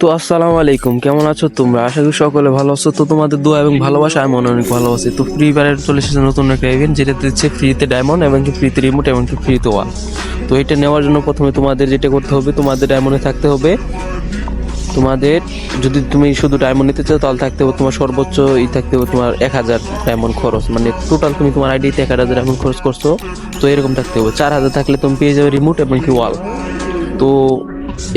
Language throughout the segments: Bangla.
তো আসসালামু আলাইকুম, কেমন আছো তোমরা? আশা করি সকলে ভালো আছো। তো তোমাদের দোয়া এবং ভালোবাসা আমি অনেক ভালো আছি। তো ফ্রি ফায়ারের চলে এসেছে নতুন একটা ইভেন্ট, যেটা দিচ্ছে ফ্রিতে ডায়মন্ড এবং ফ্রিতে রিমোট এবং ফ্রিতে ওয়াল। তো এটা নেওয়ার জন্য প্রথমে তোমাদের যেটা করতে হবে, তোমাদের ডায়মন্ডে থাকতে হবে। তোমাদের যদি তুমি শুধু ডায়মন্ড নিতে চাও তাহলে থাকতে হবে তোমার সর্বোচ্চ থাকতে হবে তোমার 1000 ডায়মন্ড খরচ, মানে টোটাল তুমি তোমার আইডিতে 1000 ডায়মন্ড খরচ করছো। তো এরকম থাকতে হবে। 4000 থাকলে তুমি পেয়ে যাবে রিমোট এবং ওয়াল। তো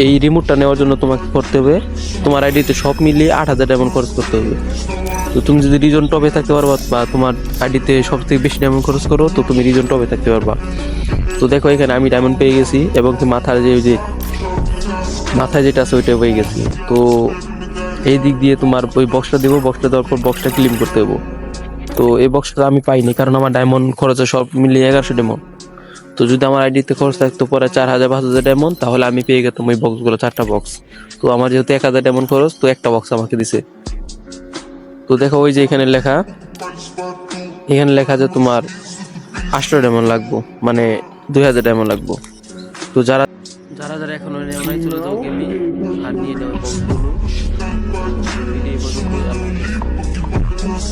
এই রিমোটটা নেওয়ার জন্য তোমাকে করতে হবে তোমার আইডিতে সব মিলিয়ে 8000 ডায়মন্ড খরচ করতে হবে। তো তুমি যদি রিজন টপে থাকতে পারবা বা তোমার আইডিতে সব থেকে বেশি ডায়মন্ড খরচ করো, তো তুমি রিজন টপে থাকতে পারবা। তো দেখো এখানে আমি ডায়মন্ড পেয়ে গেছি এবং মাথার যে মাথায় যেটা আছে ওইটা পেয়ে গেছি। তো এই দিক দিয়ে তোমার ওই বক্সটা দেবো, বক্সটা দেওয়ার পর বক্সটা ক্লিন করতে দেবো। তো এই বক্সটা আমি পাইনি কারণ আমার ডায়মন্ড খরচে সব মিলিয়ে 1100 ডায়মন্ড। তো যদি আমার আইডিতে খরচ থাকতো পরে 4000-5000 ডায়মন্ড, তাহলে আমি পেয়ে যেতাম ওই বক্সগুলো, 4টা বক্স। তো আমার যেহেতু 1000 ডায়মন্ড খরচ, তো একটা বক্স আমাকে দিছে। তো দেখো ওই যে এখানে লেখা যে তোমার 800 ডায়মন্ড লাগবো, মানে 2000 ডায়মন্ড লাগবো। তো যারা যারা যারা এখনো নেওয়া নাই চলে যাও গেমে আর নিয়ে যাও বক্সগুলো। ভিডিও পর্যন্ত আল্লাহ হাফেজ।